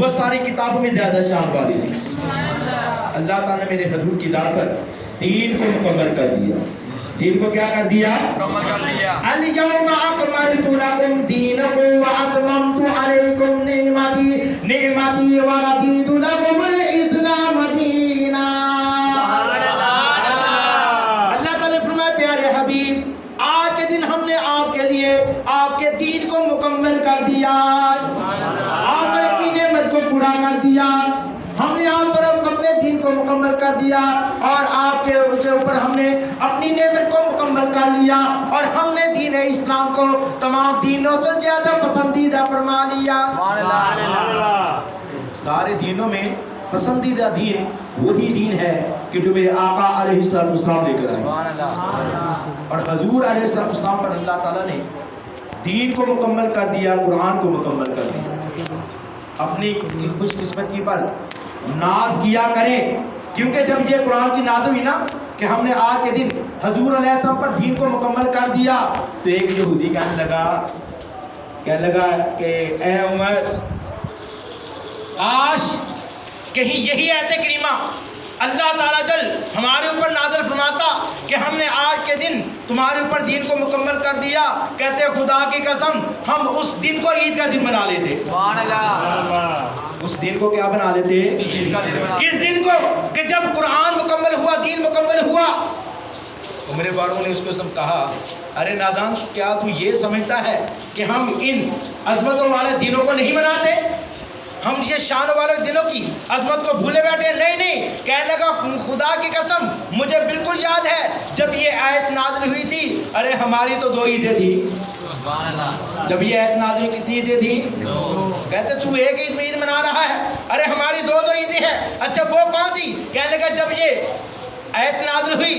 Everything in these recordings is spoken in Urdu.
وہ ساری کتابوں میں زیادہ شان والی ہے۔ اللہ تعالیٰ نے میرے حضور کی ذات پر دین کو مکمل کر دیا۔ دین کو کیا کر دیا؟ مکمل کر دیا۔ الیوم اکملت لکم دینکم واتممت علیکم نعمتی ورضیت لکم الاسلام دینا۔ اللہ تعالیٰ نے فرمایا پیارے حبیب آج کے دن ہم نے آپ کے لیے آپ کے دین کو مکمل کر دیا، آپ نے اپنی نعمت کو پورا کر دیا، ہم نے آپ پر اپنے دین کو مکمل کر دیا، اور آپ کے اوپر ہم نے اپنی نعمت کو مکمل کر لیا، اور ہم نے دین اسلام کو تمام دینوں سے زیادہ پسندیدہ فرما لیا۔ سارے دینوں میں پسندیدہ دین وہی دین ہے کہ جو میرے آقا علیہ السلام لے کر آئے، اور حضور علیہ السلام پر اللہ تعالیٰ نے دین کو مکمل کر دیا، قرآن کو مکمل کر دیا۔ اپنی خوش قسمتی پر ناز کیا کریں، کیونکہ جب یہ قرآن کی نازل ہوئی نا کہ ہم نے آج کے دن حضور علیہ السلام پر دین کو مکمل کر دیا، تو ایک یہودی کہنے لگا کہ اے عمر کاش کہیں یہی آیت کریمہ اللہ تعالیٰ جل ہمارے اوپر نازل فرماتا کہ ہم نے آج کے دن تمہارے اوپر دین کو مکمل کر دیا، کہتے خدا کی قسم ہم اس دن کو عید کا دن بنا لیتے۔ سبحان اللہ۔ اس دن کو کیا بنا لیتے؟ کس دن کو؟ کہ جب قرآن مکمل ہوا، دین مکمل ہوا۔ عمر فاروق نے اس کو کہا ارے نادان کیا تو یہ سمجھتا ہے کہ ہم ان عظمتوں والے دنوں کو نہیں مناتے؟ ہم یہ شان والے دنوں کی عظمت کو بھولے بیٹھے؟ نہیں، کہنے لگا خدا کی قسم مجھے بالکل یاد ہے جب یہ آیت نازل ہوئی تھی، ارے ہماری تو 2 عیدیں تھی۔ جب یہ آیت نازل ہوئی کتنی عیدیں تھی؟ کہتے تو ایک عید میں عید منا رہا ہے، ارے ہماری 2 عیدیں ہیں۔ اچھا وہ کون سی؟ کہنے لگا جب یہ آیت نازل ہوئی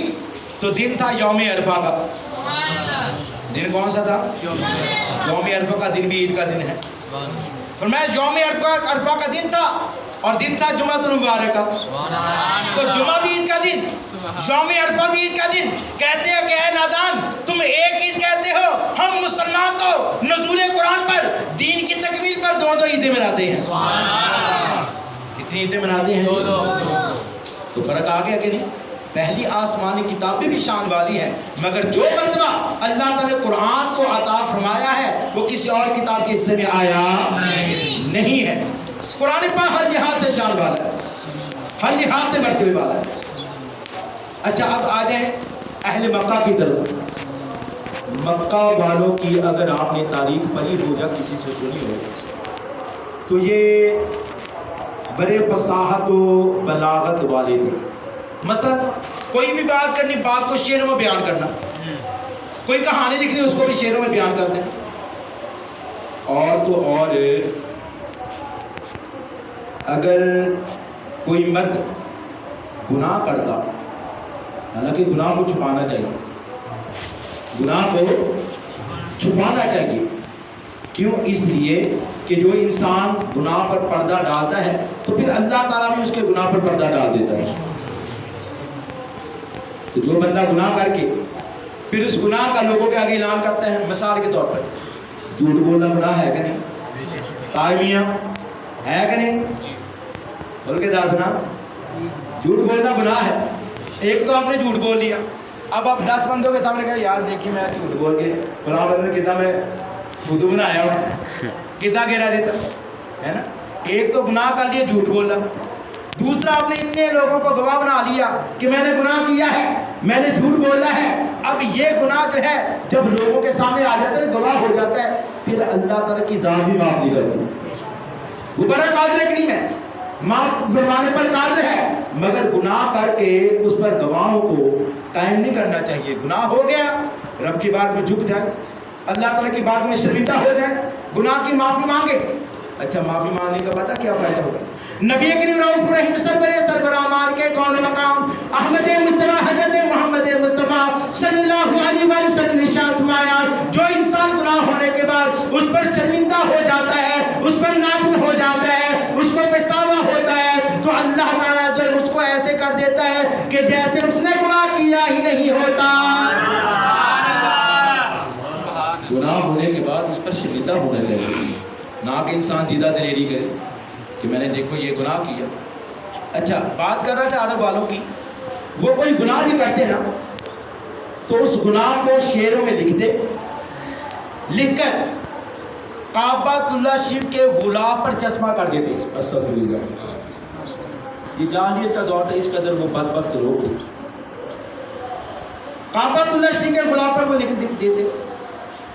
تو دن تھا یوم عرفہ کا۔ دن کون سا تھا؟ یوم عرفہ کا دن بھی عید کا دن ہے۔ فرمایا یوم عرفہ کا دن تھا، اور دن تھا جمعہ المبارک کا، تو جمعہ بھی عید کا دن، یوم عرفہ بھی عید کا دن۔ کہتے ہیں کہ اے نادان تم ایک عید کہتے ہو، ہم مسلمان تو نزول قرآن پر دین کی تکمیل پر 2 عیدیں مناتے ہیں۔ کتنی عیدیں مناتے ہیں؟ 2۔ تو فرق آ گیا کہ نہیں؟ پہلی آسمانی کتابیں بھی شان والی ہیں، مگر جو مرتبہ اللہ تعالیٰ نے قرآن کو عطا فرمایا ہے وہ کسی اور کتاب کے حصے میں آیا نہیں ہے۔ قرآن پاک ہر لحاظ سے شان والا ہے، ہر لحاظ سے مرتبے والا ہے۔ اچھا اب آ جائیں اہل مکہ کی طرف۔ مکہ والوں کی اگر آپ نے تاریخ پڑھی ہو یا کسی سے سنی ہو تو یہ بڑے فصاحت و بلاغت والے تھے۔ مثلا کوئی بھی بات کرنی، بات کو شعروں میں بیان کرنا، کوئی کہانی لکھنی اس کو بھی شعروں میں بیان کر دینا۔ اور تو اور اگر کوئی مرد گناہ کرتا، حالانکہ گناہ کو چھپانا چاہیے، گناہ کو چھپانا چاہیے، کیوں؟ اس لیے کہ جو انسان گناہ پر پردہ ڈالتا ہے تو پھر اللہ تعالیٰ بھی اس کے گناہ پر پردہ ڈال دیتا ہے۔ تو جو بندہ گناہ کر کے پھر اس گناہ کا لوگوں کے آگے اعلان کرتا ہے، مثال کے طور پر جھوٹ بولنا گناہ ہے کہ نہیں؟ تائمیاں ہے کہ نہیں؟ بول کے داسنا جھوٹ بولنا گناہ ہے۔ ایک تو آپ نے جھوٹ بول لیا، اب آپ 10 بندوں کے سامنے کہا یار دیکھیے میں جھوٹ بول کے فلاں بندے نے کتنا میں خودو بنایا ہوں، کتنا گرا دیتا ہے نا۔ ایک تو گناہ کر لیا جھوٹ بولنا، دوسرا آپ نے اتنے لوگوں کو گواہ بنا لیا کہ میں نے گناہ کیا ہے، میں نے جھوٹ بولا ہے۔ اب یہ گناہ جو ہے جب لوگوں کے سامنے آ جاتا ہے، گواہ ہو جاتا ہے، پھر اللہ تعالیٰ کی ذات بھی معاف نہیں کرتی۔ وہ بڑا قادر کریم ہے، معاف فرمانے پر قادر ہے، مگر گناہ کر کے اس پر گواہوں کو قائم نہیں کرنا چاہیے۔ گناہ ہو گیا، رب کی بات میں جھک جائے، اللہ تعالیٰ کی بات میں شرمندہ ہو جائے، گناہ کی معافی مانگے۔ اچھا معافی مانگنے کا پتہ کیا فائدہ ہوگا؟ نبی کریم رؤوف رحیم سربراہ مال کے کون مقام احمد مصطفیٰ حضرت محمد مصطفیٰ صلی اللہ علیہ وسلم نے ارشاد فرمایا جو انسان گناہ ہونے کے بعد اس پر شرمندہ ہو جاتا ہے، اس پر نادم ہو جاتا ہے، اس کو پچھتاوا ہوتا ہے، تو اللہ تعالیٰ جو اس کو ایسے کر دیتا ہے کہ جیسے اس نے گناہ کیا ہی نہیں ہوتا۔ گناہ ہونے کے بعد اس پر شرمندہ ہونا چاہیے، نہ کہ انسان دیدہ دلیری کرے، کہ میں نے دیکھو یہ گناہ کیا. اچھا بات کر رہا تھا عرب والوں کی. وہ کوئی گناہ بھی کرتے نا تو اس گناہ کو شعروں میں لکھتے, لکھ کر کعبۃ اللہ شریف کے غلاف پر چشمہ کر دیتے. استغفر اللہ. یہ جاہلیت کا دور تھا, اس قدر وہ بدبخت لوگ تھے. کعبۃ اللہ شریف کے غلاف پر وہ لکھ دیتے.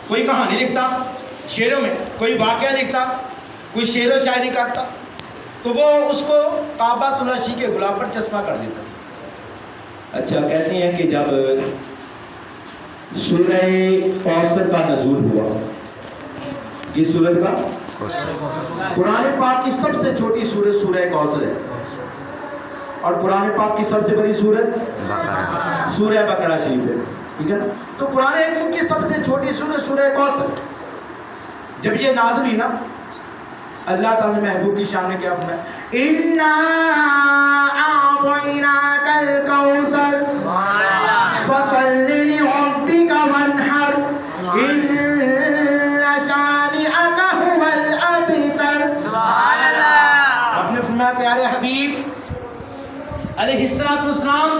کوئی کہانی لکھتا شعروں میں, کوئی واقعہ لکھتا, کوئی شعر و شاعری کرتا, تو وہ اس کو کعبۃ اللہ شریف کے غلاف پر چشمہ کر دیتا. اچھا کہتے ہیں کہ جب سورہ کوثر کا نزول ہوا, کس سورت کا؟ قرآن پاک کی سب سے چھوٹی سورت سورہ کوثر ہے, اور قرآن پاک کی سب سے بڑی سورت سورہ بقرہ شریف ہے. ٹھیک ہے نا. تو قرآن حکیم کی سب سے چھوٹی سورت سورہ کوثر جب یہ نازل ہوئی نا, اللہ تعالیٰ نے محبوب کی شان میں کیا فرمایا؟ اِنَّا أَعْطَيْنَاكَ الْكَوْثَرَ فَصَلِّ لِرَبِّكَ وَانْحَرْ إِنَّ شَانِئَكَ هُوَ الْأَبْتَرُ. آپ نے فرمایا پیارے حبیب علیہ السلام,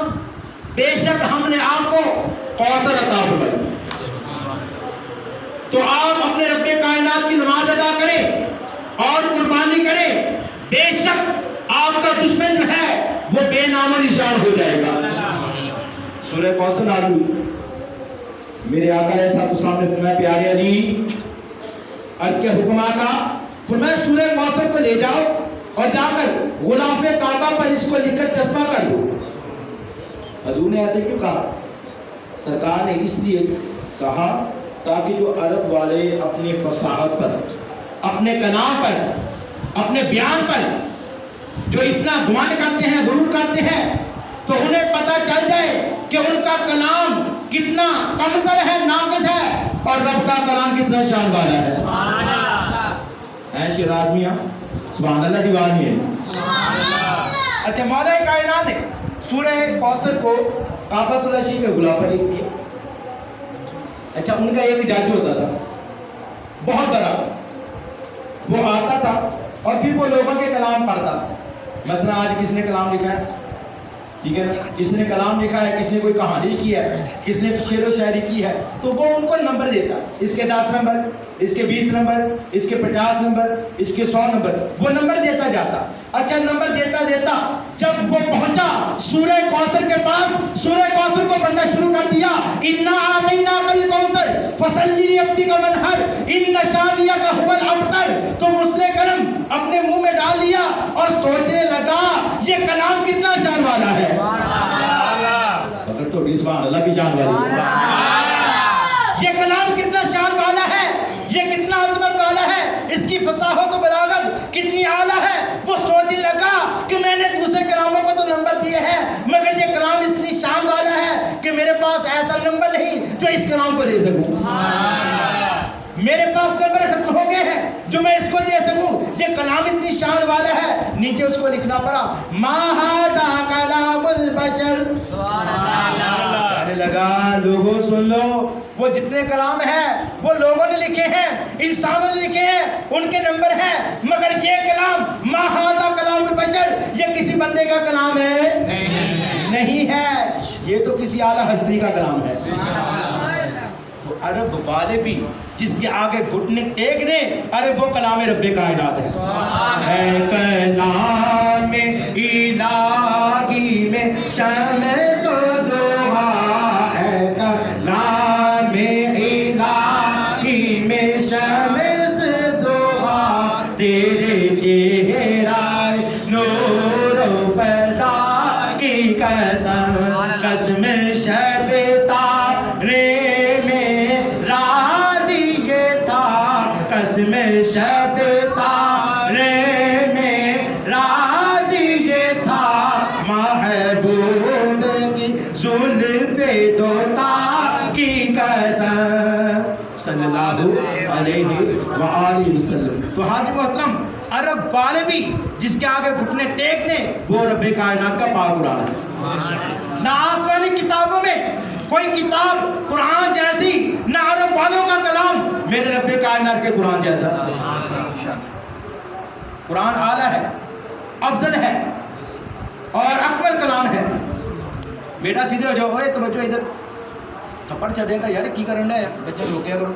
بے شک ہم نے آپ کو کوثر عطا فرمائی, تو آپ اپنے رب کائنات کی نماز ادا کریں اور قربانی کریں, بے شک آپ کا دشمن جو ہے وہ بے نام و نشان ہو جائے گا. سورہ کوثر نازل ہوئی. میرے آقا علیہ السلام نے فرمایا پیارے علی عرض کے حکماں کا, فرمایا سورہ کوثر کو لے جاؤ اور جا کر غلاف کعبہ پر اس کو لکھ کر چسپاں کر دو. حضور نے ایسے کیوں کہا؟ سرکار نے اس لیے کہا تاکہ جو عرب والے اپنی فصاحت پر, اپنے کلام پر, اپنے بیان پر جو اتنا گمان کرتے ہیں, غرور کرتے ہیں, تو انہیں پتہ چل جائے کہ ان کا کلام کتنا کمتر ہے, ناقص ہے, اور رب کا کلام کتنا شان والا ہے. سبحان اللہ. ہے شیر آدمیاں سبحان اللہ کی بات نہیں ہے. اچھا مولا کائنات نے سورہ کوثر کو کعبۃ اللہ شریف کے غلاف پر لکھ دیا. اچھا ان کا ایک جادو ہوتا تھا بہت بڑا, وہ آتا تھا اور پھر وہ لوگوں کے کلام پڑھتا. مثلا آج کس نے کلام لکھا ہے, ٹھیک ہے نا, کس نے کلام لکھا ہے, کس نے کوئی کہانی لکھی ہے, کس نے شعر و شاعری کی ہے, تو وہ ان کو نمبر دیتا, اس کے 10 نمبر, اس کے 20 نمبر, اس کے 50 نمبر, اس کے 100 نمبر, وہ نمبر دیتا جاتا. اچھا نمبر دیتا دیتا جب وہ پہنچا سورہ کوثر کے پاس, سورہ کوثر کو پڑھنا شروع کر دیا. اِنَّا أَعْطَيْنَاكَ الْكَوْثَرَ فَصَلِّ لِرَبِّكَ وَانْحَرْ إِنَّ شَانِئَكَ هُوَ الْأَبْتَرُ. تو اس نے قلم اپنے منہ میں ڈال لیا اور سوچنے لگا یہ کلام کتنا شان والا ہے. اگر تو سبحان اللہ کی جان والی, یہ کلام کتنا شان والا ہے, یہ کتنا عظمت والا ہے, اس کی فصاحت و بلاغت کتنی اعلیٰ ہے. وہ سوچنے لگا کہ میں نے دوسرے کلاموں کو تو نمبر دیے ہیں, مگر یہ کلام اتنی شان والا ہے کہ میرے پاس ایسا نمبر نہیں جو اس کلام کو دے سکوں. میرے پاس نمبر ختم ہو گئے ہیں جو میں اس کو دے سکوں. یہ کلام اتنی شان والا ہے. نیچے اس کو لکھنا پڑا ما ھذا کلام البشر. کہنے لگا لوگوں سن لو, وہ جتنے کلام ہیں وہ لوگوں نے لکھے ہیں, انسانوں نے لکھے ہیں, ان کے نمبر ہیں, مگر یہ کلام ما ھذا کلام البشر, یہ کسی بندے کا کلام ہے نہیں ہے, یہ تو کسی اعلیٰ ہستی کا کلام ہے. تو عرب والے بھی جس کے آگے گھٹنے ٹیک دیں, ارے وہ کلام رب کائنات ہے. اے کلام الہی میں شمس و ضحیٰ, اے کلام الہی میں شمس ضحیٰ, تیرے چہرہ نور و فضا کی قسم, قسم شب تارے قسم شب تارے میں راضی یہ تھا, محبوب کی زلف دوتا کی قسم صلی اللہ علیہ وآلہ وسلم. تو حاضر محترم عرب والے بھی جس کے آگے گھٹنے ٹیک دیں وہ رب کائنات کا پاک قرآن ہے. نہ آسمانی کتابوں میں کوئی کتاب قرآن جیسی, نہ عرب والوں کا کلام میرے رب کائنات کے قرآن جیسا. قرآن اعلیٰ ہے، افضل ہے اور اکمل کلام ہے۔ بیٹا سیدھے ہو جاؤ، اے توجہ ادھر، تھپڑ چڑھے گا یار، کی کرنا ہے بچے روکیا کرو،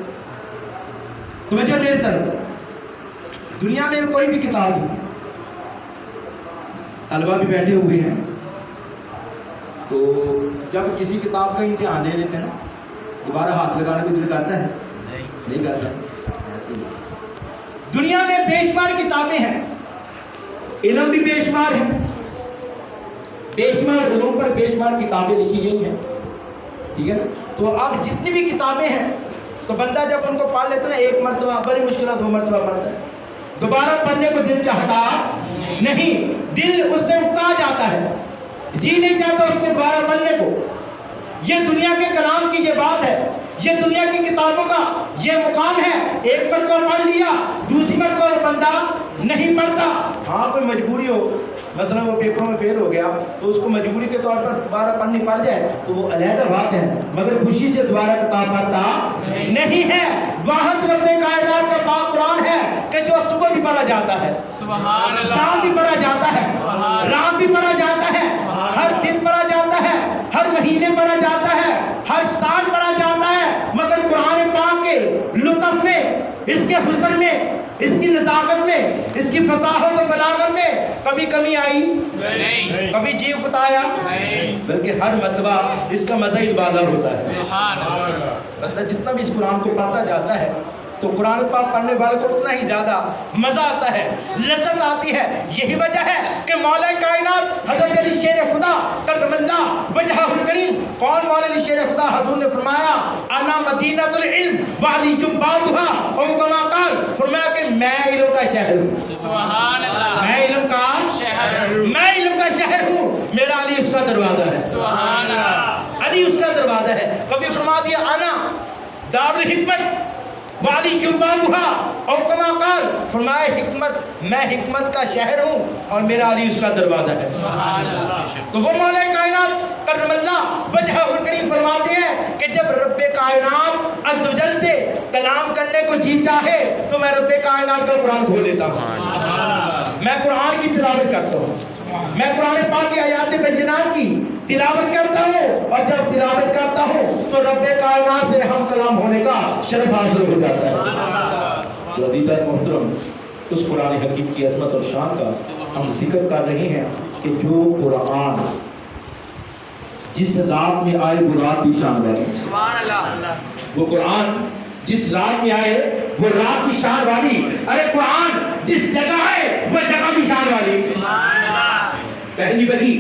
توجہ میری طرف۔ دنیا میں کوئی بھی کتاب نہیں، طلبہ بھی بیٹھے ہوئے ہیں، تو جب کسی کتاب کا امتحان لے لیتے ہیں نا، دوبارہ ہاتھ لگانے کو دل کرتا ہے؟ نہیں کرتا۔ دنیا میں بے شمار کتابیں ہیں، علم بھی بے شمار ہے، بے شمار علوم پر بے شمار کتابیں لکھی گئی ہیں، ٹھیک ہے نا؟ تو اب جتنی بھی کتابیں ہیں تو بندہ جب ان کو پڑھ لیتا ہے نا، ایک مرتبہ بڑی مشکل 2 مرتبہ پڑھتا ہے، دوبارہ پڑھنے کو دل چاہتا نہیں، دل اس سے اکتا جاتا ہے، جی نہیں چاہتا اس کو دوبارہ پڑھنے کو۔ یہ دنیا کے کلام کی یہ بات ہے، یہ دنیا کی کتابوں کا یہ مقام ہے، ایک مرتبہ پڑھ لیا، دوسری مرتبہ بندہ نہیں پڑھتا۔ ہاں کوئی مجبوری ہو، مثلا وہ پیپروں میں فیل ہو گیا تو اس کو مجبوری کے طور پر دوبارہ پڑھنی پڑ جائے تو وہ علیحدہ بات ہے، مگر خوشی سے دوبارہ کتاب پڑھتا نہیں ہے۔ واحد رب کائنات کا پاک قرآن ہے کہ جو صبح بھی پڑھا جاتا ہے، شام بھی پڑھا جاتا ہے، رات بھی پڑھا جاتا ہے، ہر دن پڑھا جاتا ہے، ہر مہینے پڑھا جاتا ہے، ہر سال پڑھا جاتا ہے، مگر قرآن پاک کے لطف میں، اس کے حسن میں، اس کی نزاکت میں، اس کی فصاحت و بلاغت میں کبھی کمی آئی نہیں، کبھی جی کتایا نہیں، بلکہ ہر مرتبہ اس کا مزہ ہی بالا ہوتا ہے۔ مطلب جتنا بھی اس قرآن کو پڑھتا جاتا ہے تو قرآن پاک پڑھنے والے کو اتنا ہی زیادہ مزہ آتا ہے، لذت آتی ہے۔ یہی وجہ ہے کہ مولا کائنات حضرت علی شیر خدا کرم اللہ وجہہ الکریم، کون مولا علی شیر خدا؟ حضور نے فرمایا انا مدینۃ العلم وعلی بابھا، اور کما قال، فرمایا کہ میں علم کا شہر ہوں، سبحان اللہ، میں علم کا شہر ہوں، میں علم کا شہر ہوں، میرا علی اس کا دروازہ ہے، سبحان اللہ، علی اس کا دروازہ ہے۔ کبھی فرما دیا انا دار الحکمت والی بابھا، اور کما قال، فرمائے حکمت، میں حکمت کا شہر ہوں اور میرا علی اس کا دروازہ ہے، سبحان اللہ۔ تو وہ مولا کائنات کرم اللہ وجہہ الکریم فرماتے ہیں کہ جب رب کائنات عز و جل سے کلام کرنے کو جی چاہے تو میں رب کائنات کا قرآن کھول لیتا ہوں، میں قرآن کی تلاوت کرتا ہوں، میں قرآن پاک کی آیات بینات کی تلاوت کرتا ہوں، اور جب تلاوت کرتا ہوں تو رب کائنات سے ہم کلام ہونے کا شرف حاصل ہو جاتا ہے۔ عزیزان محترم، اس قرآن حکیم کی عظمت اور شان کا ہم ذکر کر رہے ہیں کہ جو قرآن جس رات میں آئے وہ رات بھی شان والی، سبحان اللہ، وہ قرآن جس رات میں آئے وہ رات بھی شان والی، ارے قرآن جس جگہ آئے وہ جگہ بھی شان والی، سبحان اللہ۔ پہلی وحی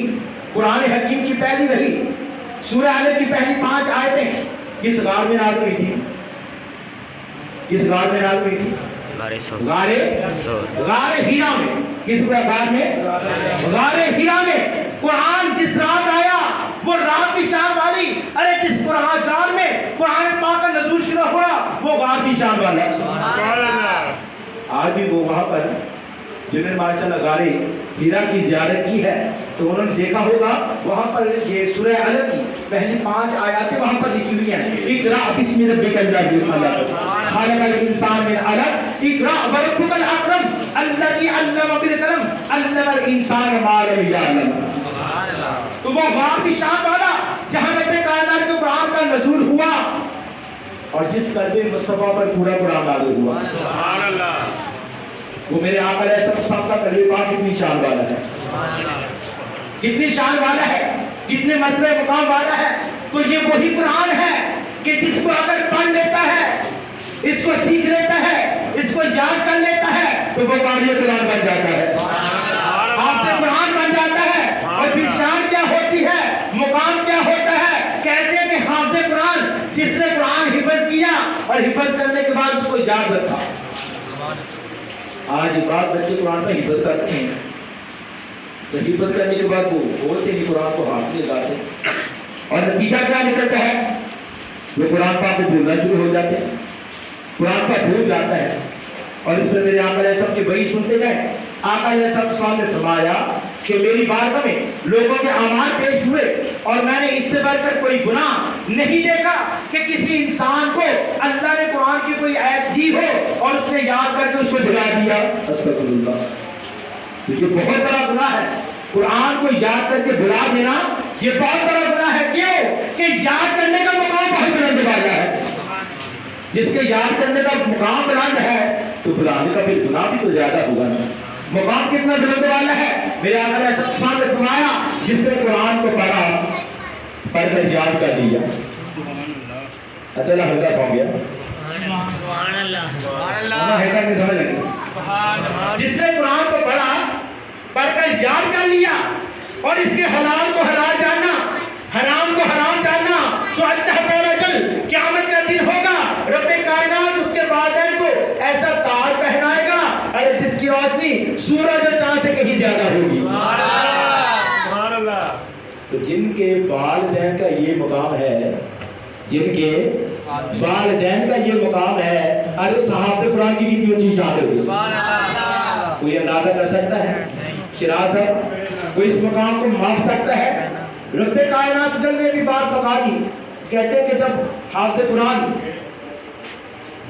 قرآن حکیم کی پہلی وحی سورہ علق کی پہلی 5 آیتیں کس غار میں نازل ہوئی تھی؟ کس غار میں نازل ہوئی تھی؟ غار ہیرا میں۔ کس غار میں؟ غار ہیرا میں۔ قرآن جس رات آیا وہ رات بھی شان والی، ارے جس قرآن غار میں قرآن پاک کا نزول شروع ہوا وہ غار بھی شان والا۔ آج بھی وہ وہاں پر جنہوں نے ماشاءاللہ غار ہیرا کی زیارت کی ہے تو انہوں نے دیکھا ہوگا وہاں پر یہ سورہ علق کی پہلی 5 آیاتیں وہاں پر لکھی ہوئی ہیں۔ اقرا بسم ربک الذی خلق، خلق الانسان من علق، اقرا وربک الاکرم الذی علم بالقلم، علم الانسان ما لم یعلم۔ تو وہ غار بھی شان والا جہاں رب کائنات کے قرآن کا نزول ہوا اور جس قلب مصطفیٰ پر پورا قرآن نازل ہوا، سبحان اللہ۔ وہ میرے آقا علیہ السلام کا کلمہ پاک کتنی شان والا ہے، کتنی شان والا ہے، کتنے مرتبہ مقام والا ہے۔ تو یہ وہی قرآن ہے کہ جس کو اگر پڑھ لیتا ہے، اس کو سیکھ لیتا ہے، اس کو یاد کر لیتا ہے تو وہ قاری قرآن بن جاتا ہے، حافظ قرآن بن جاتا ہے۔ اور پھر شان کیا ہوتی ہے، مقام کیا ہوتا ہے؟ کہتے ہیں کہ حافظ قرآن جس نے قرآن حفظ کیا اور حفظ کرنے کے بعد اس کو یاد رکھا۔ آج بعض بچے قرآن میں حفظ کرتے ہیں تو حفظ کرنے کے بعد وہ بولتے ہی قرآن کو ہاتھ میں لاتے ہیں اور نتیجہ کیا نکلتا ہے؟ وہ قرآن پاک کو بھولنا شروع ہو جاتے ہیں، قرآن پاک بھول جاتا ہے۔ اور اس پر میرے آقا علیہ السلام کی وحی سنتے گئے۔ آقا علیہ السلام نے فرمایا کہ میری بارگاہ میں لوگوں کے اعمال پیش ہوئے اور میں نے اس سے بڑھ کر کوئی گناہ نہیں دیکھا کہ کسی انسان کو اللہ نے قرآن کی کوئی آیت دی ہو اور اس نے یاد کر کے اس کو بھلا دیا۔ استغفر اللہ۔ تو یہ بہت بڑا گناہ ہے. قرآن کو یاد کر کے بھلا دینا یہ بہت بڑا گناہ ہے. کیوں کہ یاد کرنے کا مقام بہت بلند والا ہے. جس کے یاد کرنے کا مقام بلند ہے تو بلانے کا پھر گناہ بھی تو زیادہ ہوگا نا. مقام کتنا بلند والا ہے. میرے آقا نے ایسا سامنے فرمایا جس نے قرآن کو پڑھ کر یاد کر لیا. اللہ ہلکا سو گیا. سبحان اللہ. جس نے قرآن کو پڑھ کر یاد کر لیا اور اس کے حلال کو حلال جاننا حرام کو حرام جاننا تو اللہ تعالیٰ جل قیامت کا دن ہوگا رب کائنات اس کے والدین کو ایسا تاج پہنائے گا ارے جس کی روشنی سورج اور چاند سے کہیں زیادہ ہوگی. سبحان اللہ. تو جن کے والدین کا یہ مقام ہے جن کے والدین کا یہ مقام ہے ارے اس حافظ قرآن کی کتنی اونچی شان ہوگی. کوئی اندازہ کر سکتا ہے؟ شراز ہے کوئی اس مقام کو ماپ سکتا ہے؟ رب کائنات جل نے بھی بات بتا دی. کہتے ہیں کہ جب حافظ قرآن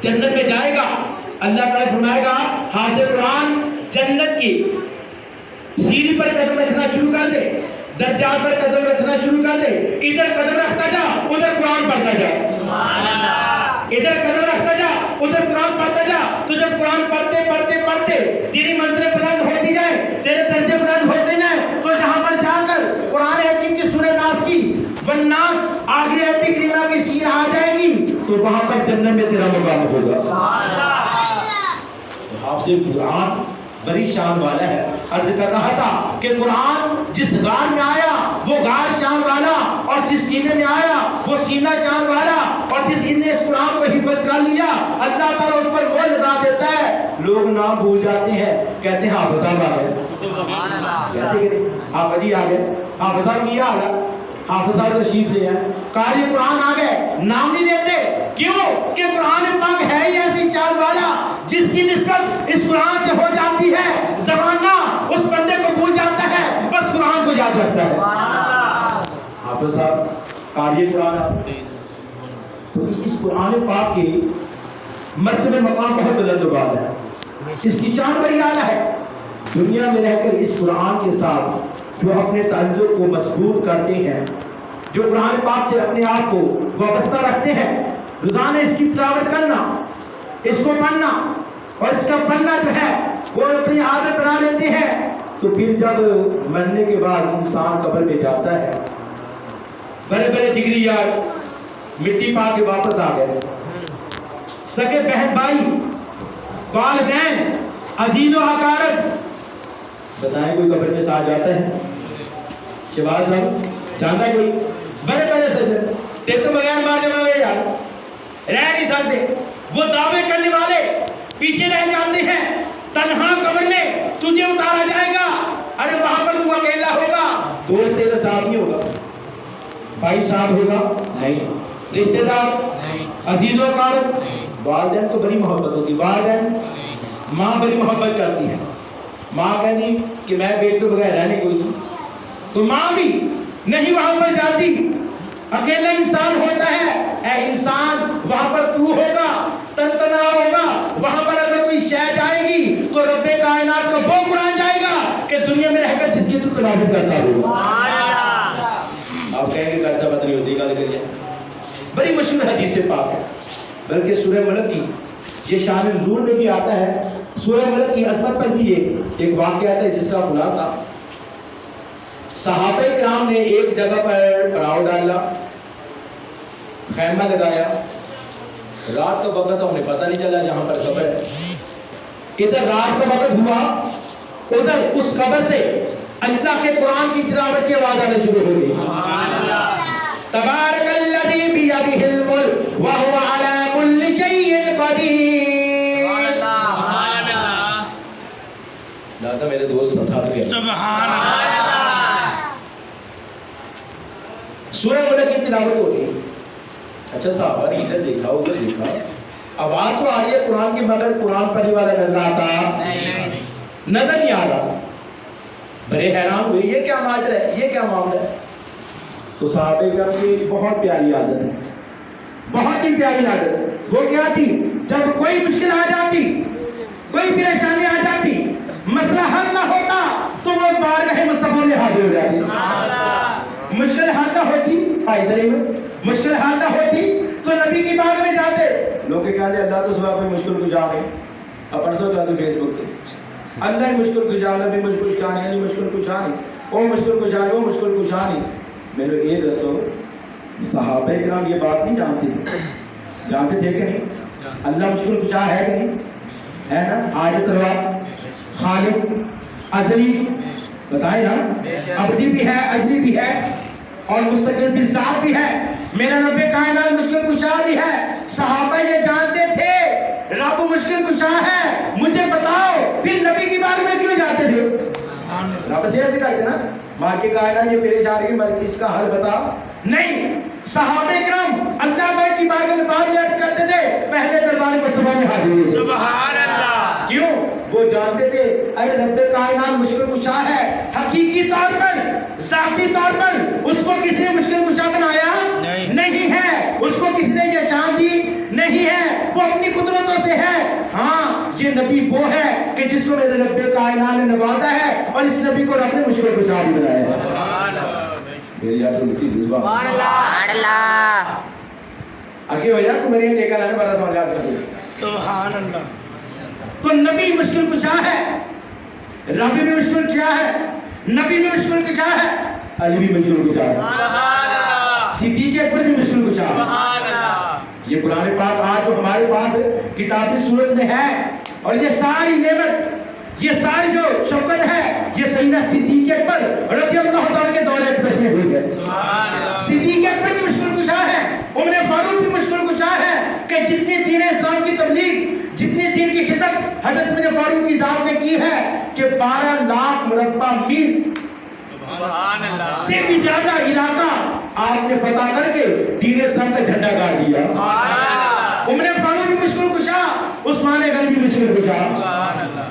جنت میں جائے گا اللہ تعالیٰ فرمائے گا حافظ قرآن جنت کی سیڑھی پر قدم رکھنا شروع کر دے درجات پر قدم رکھنا شروع کر دے. ادھر قدم رکھتا جا ادھر قرآن پڑھتا جا. ادھر قدم رکھتا جا ادھر قرآن پڑھتا جا. تو جب قرآن پڑھتے پڑھتے پڑھتے تیری منزلیں بلند ہوتی جائیں تیرے درجے بلند ہوتے جائیں تو یہاں پر جا کر قرآن حکیم کی سورہ ناس کی والناس آخری آیت کریمہ کی شین آ جائے گی تو وہاں پر جنت میں تیرا مقام ہوگا. حافظ قرآن بڑی شان والا ہے. عرض کر رہا تھا کہ قرآن جس غار میں آیا وہ غار شان والا اور جس سینے میں آیا وہ سینہ شان والا اور جس نے اس قرآن کو حفظ کر لیا اللہ تعالیٰ اس پر وہ لگا دیتا ہے. لوگ نام بھول جاتے ہیں کہتے ہیں حافظ صاحب آ گئے کہتے کہ حافظ جی آ گئے حافظ صاحب کیا آ گیا حافظ صاحب تشریف لے آئے قاری قرآن آ گئے نام نہیں لیتے. کیوں کہ قرآن پاک ہے ہی ایسی شان والا جس کی نسبت اس قرآن سے ہو جاتی ہے زمانہ اس بندے کو بھول جاتا ہے بس قرآن کو یاد رکھتا ہے. حافظ صاحب قاری قرآن تو اس قرآن پاک کی مرتبہ مقام بہت بلند بات ہے. اس کی شان بڑی اعلیٰ ہے. دنیا میں رہ کر اس قرآن کے ساتھ جو اپنے تعلق کو مضبوط کرتے ہیں جو قرآن پاک سے اپنے آپ کو وابستہ رکھتے ہیں روزانہ اس کی تلاوت کرنا اس کو پڑھنا اور اس کا پڑھنا جو ہے وہ اپنی عادت بنا لیتے ہیں تو پھر جب مرنے کے بعد انسان قبر میں جاتا ہے بڑے بڑے جگری یار مٹی پا کے واپس آ گئے سگے بہن بھائی والدین عزیز و اقارب بتائیں کوئی قبر میں ساتھ جاتا ہے؟ شہباز صاحب جانتا ہے کوئی؟ بڑے بڑے سجن تے تو بغیر مار جمع ہوئے یار رہ نہیں سکتے. وہ دعوے کرنے والے پیچھے رہ جاتے ہیں. تنہا قبر میں تجھے اتارا جائے گا ارے وہاں پر تو اکیلا ہوگا دوست تیرے ساتھ نہیں ہوگا بھائی ساتھ ہوگا نہیں رشتہ دار نہیں عزیز و اقارب والدین کو بڑی محبت ہوتی والدین ماں بڑی محبت کرتی ہے. ماں کہتی کہ میں بیٹے تو بغیر رہنے کوئی نہیں تو ماں بھی نہیں وہاں پر جاتی. اکیلا انسان ہوتا ہے اے انسان وہاں پر تو ہوگا تنتنا ہوگا وہاں پر اگر کوئی شے جائے گی تو رب کائنات کا وہ قرآن جائے گا کہ دنیا میں رہ کر جس کی تو تلاوت کرتا ہوگا. آپ کہیں گے خرچہ پتہ نہیں ہوتی گل کریے بڑی مشہور حدیث پاک ہے بلکہ سورہ ملک کی یہ شان نزول میں بھی آتا ہے. سورہ ملک کی عظمت پر بھی ایک واقعہ ہے جس کا خلاصہ صحابہ کرام نے ایک جگہ پر پڑاؤ ڈالا خیمہ لگایا رات کا وقت انہیں پتہ نہیں چلا جہاں پر قبر ہے. ادھر رات کا وقت ہوا ادھر اس قبر سے اللہ کے قرآن کی تلاوت کی آواز آنے شروع ہو گئی. تبارک الذی بیدہ الملک وہو علی کل شیء قدیر. سبحان اللہ. دادا میرے دوست سبحان اللہ. سورہ ملک کی تلاوت ہو رہی ہے. اچھا صحابہ نے ادھر دیکھا ادھر دیکھا آواز تو آ رہی ہے قرآن کی مگر قرآن پڑھنے والا نظر آتا نظر نہیں آ رہا. بڑے حیران ہوئے یہ کیا ماجرا ہے یہ کیا معاملہ ہے. تو صحابہ کرام کی بہت پیاری عادت ہے بہت ہی پیاری عادت. وہ کیا تھی جب کوئی مشکل آ جاتی کوئی پریشانی آ جاتی مسئلہ حل نہ ہوتا ہو جاتی. مشکل حال نہ ہوتی مشکل حال نہ ہوتی تو نبی کی بات میں جاتے. لوگ کہتے اللہ تو صبح پہ مشکل گزار ہے. اب پرسوں کہا تو فیس بک پہ اللہ ہی مشکل گزار, نبی مشکل کیا نہیں, مشکل کچھ نہیں, وہ مشکل گزار, وہ مشکل کچھ نہیں. میرے یہ دسو صحابہ کرام یہ بات نہیں جانتے تھے کہ نہیں؟ اللہ مشکل کشا ہے کہ نہیں ہے نا؟ حاجت روا, خالق, ازلی, بتائیں نا, ابدی بھی ہے, ازلی بھی ہے, اور مستقل بھی, ذات بھی ہے. میرا رب کائنات مشکل کشا بھی ہے. صحابہ یہ جانتے تھے رب مشکل کشا ہے. مجھے بتاؤ پھر نبی کی بارے میں کیوں جاتے تھے؟ رب سے عرض کرتے نا ماں کے کائنات یہ پریشانی کی اس کا حل بتا. نہیں, صحابہ کرام اللہ تعالیٰ کی بارگاہ میں بات یاد کرتے تھے, پہلے دربار مصطفیٰ میں حاضر ہوئے. سبحان اللہ. کیوں؟ وہ جانتے تھے ارے رب کائنات مشکل کشا ہے. حقیقی طور پر, ذاتی طور پر اس کو کس نے مشکل کشا بنایا نہیں ہے. اس کو کس نے یہ شان دی نہیں ہے. وہ اپنی قدرتوں سے ہے. ہاں, یہ نبی وہ ہے کہ جس کو میرے رب کائنات نے نوازا ہے, اور اس نبی کو رب نے مشکل کشا بھی بنایا ہے. سبحان اللہ. سبحان اللہ. آگے ہو جائے تو میرے یہ دیکھا لانے والا سوال یاد کر دیں. سبحان اللہ. تو نبی مشکل کشا ہے, ربی بھی مشکل کشا ہے, نبی بھی مشکل کشا ہے, علی بھی مشکل کشا ہے. سبحان اللہ. صدیق اکبر بھی مشکل کشا ہے. سبحان اللہ. یہ قرآن پاک آج جو ہمارے پاس کتابی صورت میں ہے, اور یہ ساری نعمت, یہ ساری جو شوکت ہے, یہ سیدنا صدیق اکبر رضی اللہ تعالیٰ کے دور اقدس میں ہوئی ہے. صدیق اکبر بھی مشکل کشا ہے, عمر فاروق بھی مشکل کشا ہے, کہ جتنی دین اسلام کی تبلیغ, جتنی دین کی خدمت حضرت عمر فاروق کی ذات نے کی ہے, کہ 12 لاکھ مربع میل سے بھی زیادہ علاقہ آپ نے فتح کر کے دین اسلام کا جھنڈا گاڑ دیا. عمر فاروق بھی مشکل کشا, عثمان غنی بھی مشکل کشا.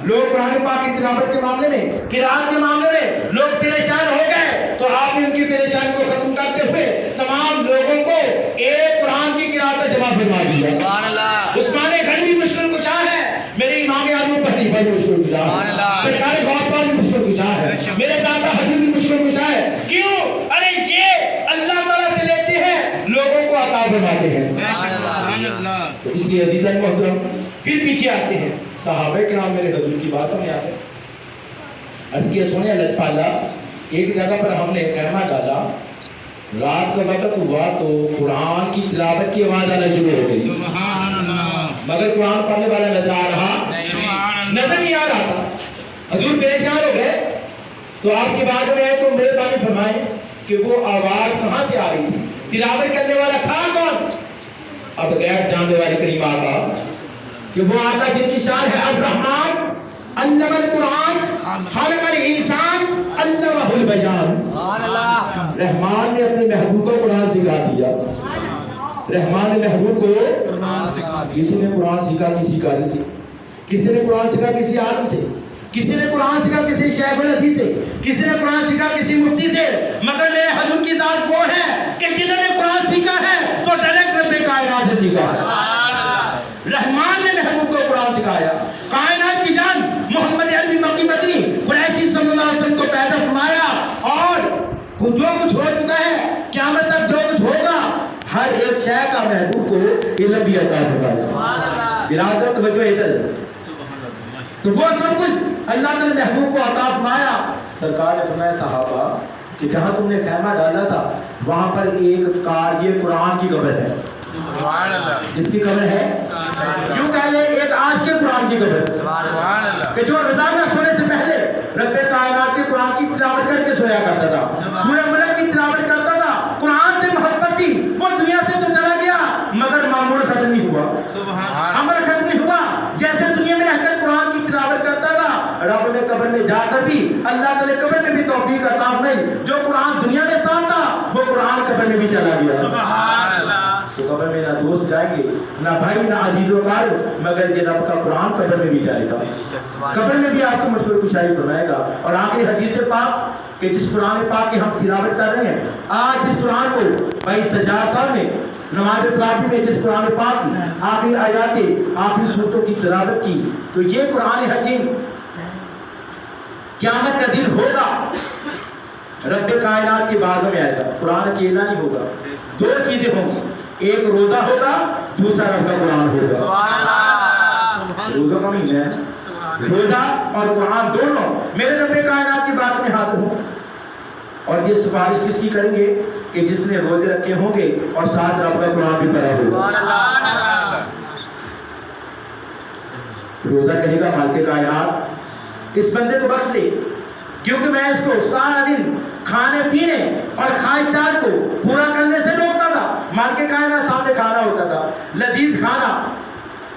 لوگ قرآن پاک کی تلاوت کے معاملے میں, قرآن کے معاملے میں لوگ پریشان ہو گئے, تو آپ نے ان کی پریشانی کو ختم کرتے ہوئے تمام لوگوں کو ایک قرآن کی قرآت میں جمع فرما دیا. سبحان اللہ. عثمان غنی بھی مشکل کشا ہے, میرے امام اعظم ابو حنیفہ بھی مشکل کشا ہے, سرکار غوث بھی مشکل کشا ہے, میرے دادا حضور بھی مشکل کشا ہے. کیوں؟ ارے یہ اللہ تعالیٰ سے لیتے ہیں, لوگوں کو عطا فرماتے ہیں. سبحان اللہ. تو اس لیے عزیزان محترم پھر پیچھے آتے ہیں صحابہ کرام میرے حضور کی باتوں میں آتے ہیں. عرض کیا سونے اللہ پالا, ایک جگہ پر ہم نے خیمہ ڈالا, رات کا وقت ہوا تو قرآن کی تلاوت کی آواز آنا شروع ہو گئی. مگر قرآن پڑھنے والا نظر آ رہا نظر نہیں آ رہا تھا. حضور پریشان ہو گئے, تو آپ کی بات میں آئے تو میرے بارے فرمائیں کہ وہ آواز کہاں سے آ رہی تھی, تلاوت کرنے والا تھا کون؟ اب غیر جاننے والی کریم آقا, کہ وہ آقا جن کی شان ہے الرحمن علم القرآن خلق الانسان علمہ البیان. رحمان نے اپنے محبوب کو قرآن سکھا دیا. رحمان نے محبوب کو قرآن سکھا دیا. کسی نے قرآن سیکھا کسی قاری سے, کسی نے قرآن سیکھا کسی عالم سے, کسی نے قرآن سیکھا کسی شیخ الحدیث سے, کسی نے قرآن سیکھا کسی مفتی سے. مگر میرے حضور کی ذات وہ ہے کہ جنہوں نے قرآن سیکھا ہے تو ڈائریکٹ رب کائنات سے سیکھا ہے. رحمان نے محبوب کو قرآن سکھایا. کائنات کی جان محمد عربی مکی مدنی قریشی صلی اللہ علیہ وسلم کو پیدا فرمایا, اور جو کچھ ہو چکا ہے قیامت تک جو کچھ ہوگا ہر ایک شے کا محبوب کو علم بھی عطا فرمایا. برادر توجہ ادھر, تو وہ سب کچھ اللہ تعالی نے محبوب کو عطا فرمایا. سرکار نے فرمایا صحابہ کہ جہاں تم نے خیمہ ڈالا تھا وہاں پر ایک کار یہ قرآن کی قبر ہے. جس کی قبر ہے یوں کہہ لیں ایک عاشق قرآن کی قبر, کہ جو روزانہ سونے سے پہلے رب کائنات کے قرآن کی تلاوت کر کے سویا کرتا تھا, سورہ ملک کی تلاوت کرتا تھا. قرآن سے محبت تھی, وہ دنیا سے تو چلا گیا مگر معمول ختم نہیں ہوا, عمل ختم نہیں ہوا. جیسے دنیا میں رہ کر قرآن کی تلاوت کرتا تھا, رب نے قبر میں جا کر بھی اللہ تعالی قبر میں بھی توفیق عطا فرمائی. جو قرآن دنیا میں ساتھ تھا وہ قرآن قبر میں بھی چلا گیا. تو قبر میں نہ دوست جائیں گے, نہ بھائی, نہ عزیز و کار, مگر یہ رب کا قرآن قبر میں بھی جائے گا. قبر میں بھی آپ کو مشکل کشائی فرمائے گا. اور آخری حدیث پاک کہ جس قرآن پاک کی ہم تلاوت کر رہے ہیں, آج جس قرآن کو بھائی سجاد صاحب نے نماز تراویح میں جس قرآن پاک کی آخری آیات آخری صورتوں کی تلاوت کی, تو یہ قرآن حکیم قیامت کا دن ہوگا, رب کائنات کی بارگاہ میں آئے گا. قرآن اکیلا نہیں ہوگا, دو چیزیں ہوں گی, ایک روزہ ہوگا, دوسرا رب کا قرآن ہوگا. روزہ کا مہینہ ہے, روزہ اور قرآن دونوں میرے رب کائنات کی بارگاہ میں حاضر ہوں. اور یہ سفارش کس کی کریں گے کہ جس نے روزے رکھے ہوں گے اور ساتھ رب کا قرآن بھی پڑھا ہوگا. روزہ کہے گا مالک کائنات اس بندے کو بخش دے, کیونکہ میں اس کو سارا دن کھانے پینے اور خواہشات کو پورا کرنے سے روکتا تھا. مالک کائنات سامنے کھانا ہوتا تھا, لذیذ کھانا,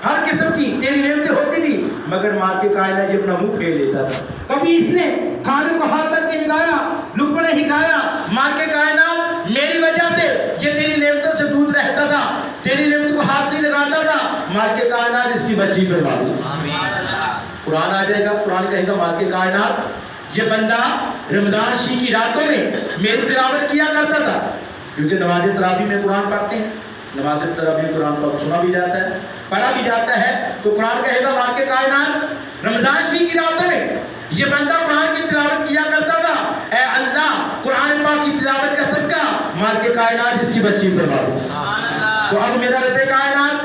ہر قسم کی تیری نعمتیں ہوتی تھی, مگر مالک کائنات یہ اپنا منہ پھیر لیتا تھا. کبھی اس نے کھانے کو ہاتھ تک کے ہلایا, لقمہ نے ہلایا. مالک کائنات میری وجہ سے یہ تیری نعمتوں سے دور رہتا تھا, تیری نعمت کو ہاتھ نہیں لگاتا تھا. مالک کائنات اس کی بچی فرما دے. قرآن آ جائے گا, قرآن کہے گا مالک کائنات یہ بندہ رمضان شریف کی راتوں میں میری تلاوت کیا کرتا تھا, کیونکہ نماز تراویح میں قرآن پڑھتے ہیں, نماز تراویح قرآن پر سنا بھی جاتا ہے, پڑھا بھی جاتا ہے. تو قرآن کہے گا مالک کائنات رمضان شریف کی راتوں میں یہ بندہ قرآن کی تلاوت کیا کرتا تھا. اے اللہ قرآن پاک کی تلاوت کا صدقہ مالک کائنات اس کی بچی فرما دو. تو اب میرا رب کائنات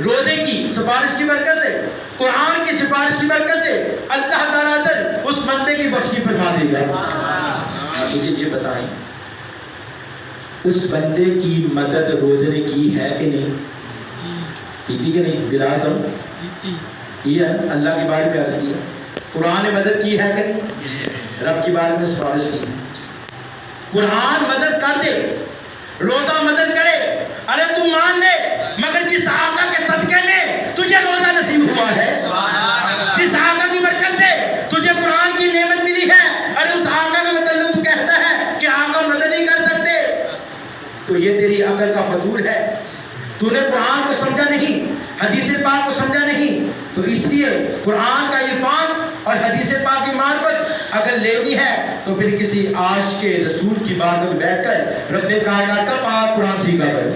روزے کی سفارش کی برکت سے, قرآن کی سفارش کی برکت سے اللہ تعالیٰ اس بندے کی بخشی فرما دے گا. مجھے یہ بتائیں اس بندے کی مدد روزے نے کی ہے کہ نہیں, کی تھی کہ نہیں؟ بلال صاحب کی ہے, اللہ کے بارے میں عرض کیا. قرآن نے مدد کی ہے کہ نہیں؟ رب کے بارے میں سفارش کی. قرآن مدد کر دے, روزہ مدد کرے, ارے تو مان لے, مگر جس آقا کے صدقے میں تجھے روزہ نصیب ہوا ہے, جس آقا کی برکت سے تجھے قرآن کی نعمت ملی ہے, ارے اس آقا کا مطلب تو کہتا ہے کہ آقا مدد نہیں کر سکتے, تو یہ تیری عقل کا فضول ہے. تو نے قرآن کو سمجھا نہیں, حدیث پاک کو سمجھا نہیں, تو اس لیے قرآن کا عرفان اور حدیث پاک کی معرفت اگر لینی ہے تو پھر کسی عاشق کے رسول کی بارگاہ میں بیٹھ کر رب کائنات کا پاک قرآن سیکھا کر,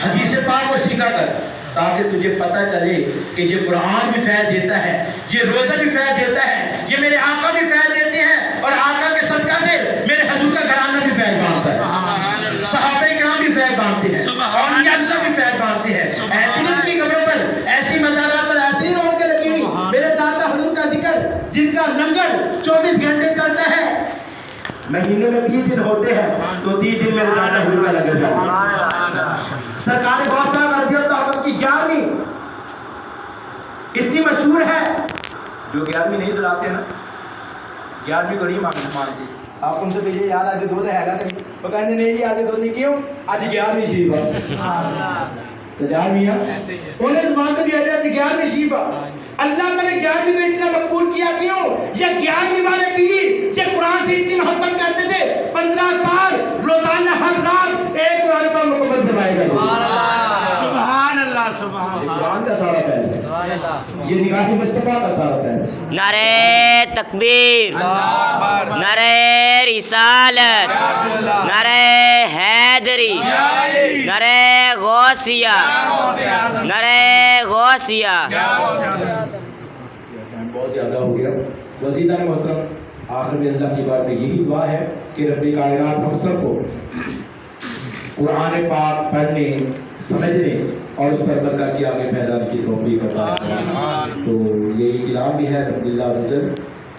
حدیث پاک کو سیکھا کر, تاکہ تجھے پتہ چلے کہ یہ قرآن بھی فیض دیتا ہے, یہ روزہ بھی فیض دیتا ہے, یہ میرے آقا بھی فیض دیتے ہیں, اور آقا کے صدقہ سے میرے حضور کا گھرانہ بھی فیض مانگتا ہے, صحابہ کرام بھی فیض مانگتے ہیں, اور یہ اللہ بھی فیض مانگتے ہیں. ایسی ان کی قبروں پر, ایسی مزارات پر ایسی رونقیں لگی ہوئی, میرے داتا حضور کا ذکر جن کا لنگر 24 گھنٹے چلتا ہے, مہینے میں 30 دن ہوتے ہیں, تو 30 دن میرے داتا حضور کا لنگر چلتا ہے. سرکار بہت سا کر دیا تو کی 11ویں اتنی مشہور ہے, جو 11ویں نہیں دلاتے نا, 11ویں کو نہیں مانتے. آپ ان سے پہلے یاد آج دو ہے گا کہیں, وہ کہتے نہیں جی آج دو نہیں, کیوں آج 11ویں شریف ہے, 11ویں ہے, انہیں زبان کو بھی آج 11ویں شریف ہے. اللہ تعالیٰ نے 11ویں کو اتنا مقبول کیا, کیوں؟ یہ 11ویں والے پیر یہ قرآن سے اتنی محبت کرتے تھے, 15 سال روزانہ ہر رات ایک قرآن پر مکمل فرمائے گا. سبحان اللہ, سبحان یہ قرآن کا سارا فیض, یہ نگاہ مصطفیٰ کا سارا فیض. نعرہ تکبیر, نعرہ رسالت, نعرہ حیدری, نعرہ غوثیہ, نعرہ غوثیہ. بہت زیادہ ہو گیا. وزیدہ محترم, آخر میں اللہ کی بات میں یہی دعا ہے کہ رب کائنات ہم سب کو قرآن پاک پڑھنے, سمجھنے اور اس پر عمل کر کے آگے پھیلانے کی توفیق عطا فرمائے. تو یہ کلام بھی ہے رب اللہ رجل.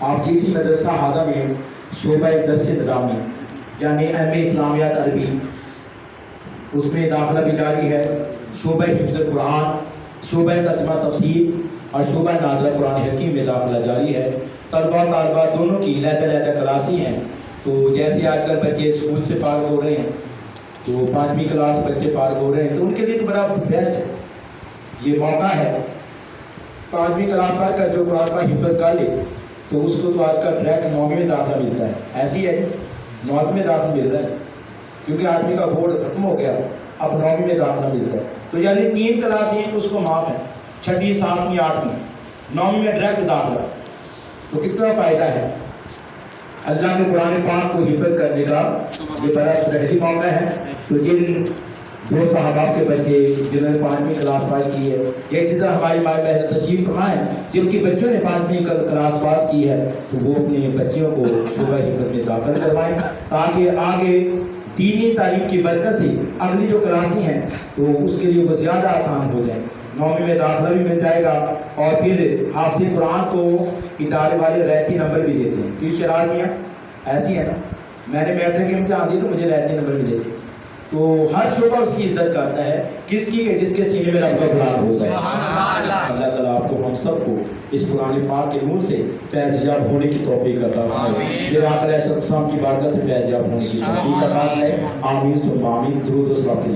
آپ کسی مدرسہ ہادہ میں شعبہ درس نظامی یعنی ایم اسلامیات عربی, اس میں داخلہ بھی جاری ہے. شعبہ حفظ قرآن, شعبہ ترجمہ تفسیر اور شعبہ ناظرہ قرآن حکیم میں داخلہ جاری ہے. طلبہ طالبات دونوں کی علیحدہ کلاسی ہیں. تو جیسے آج کل بچے اسکول سے فارغ ہو رہے ہیں, تو 5ویں کلاس بچے فارغ ہو رہے ہیں, تو ان کے لیے تو بڑا بیسٹ یہ موقع ہے. 5ویں کلاس پڑھ کر جو قرآن کا حفظ کر لے تو اس کو تو آج کل ڈائریکٹ 9ویں میں داخلہ ملتا ہے. ایسی ہے 9ویں میں داخلہ مل رہا ہے, کیونکہ آدمی کا بورڈ ختم ہو گیا, اب 9ویں میں داخلہ ملتا ہے. تو یعنی 3 کلاسیں اس کو معاف ہے, 6ویں 7ویں 8ویں, 9ویں میں ڈائریکٹ داخلہ. تو کتنا فائدہ ہے. اللہ کے قرآن پاک کو حفظ کرنے کا یہ بڑا سنہری موقع ہے. تو جن دو صحابہ کے بچے جنہوں نے 5ویں کلاس پاس کی ہے، یا اسی طرح ہماری مائی بہن تشریف فرمائیں جن کے بچوں نے 5ویں کلاس پاس کی ہے، تو وہ اپنے بچوں کو شعبہ حفظ میں داخل کروائیں تاکہ آگے دینی تعلیم کی برکت سے اگلی جو کلاسیں ہیں تو اس کے لیے وہ زیادہ آسان ہو جائیں، 9ویں میں داخلہ بھی مل جائے گا، اور پھر حافظ قرآن کو ادارے والے رعایتی نمبر بھی دیتے ہیں۔ ٹیچر آدمیاں ایسی ہیں نا، میں نے میٹرک امتحان دی تو مجھے رعایتی نمبر بھی دیتے ہیں، تو ہر شعبہ اس کی عزت کرتا ہے، کس کی کہ جس کے سینے میں رب کا غلام ہوگا۔ اللہ تعالیٰ آپ کو ہم سب کو اس قرآن پاک کے نور سے فیض یاب ہونے کی توفیق عطا فرمائے، یہ آقا علیہ السلام کی بارگاہ سے فیض یاب ہونے کی توفیق عطا فرمائے۔ آمین ثم آمین۔ درود و سلام۔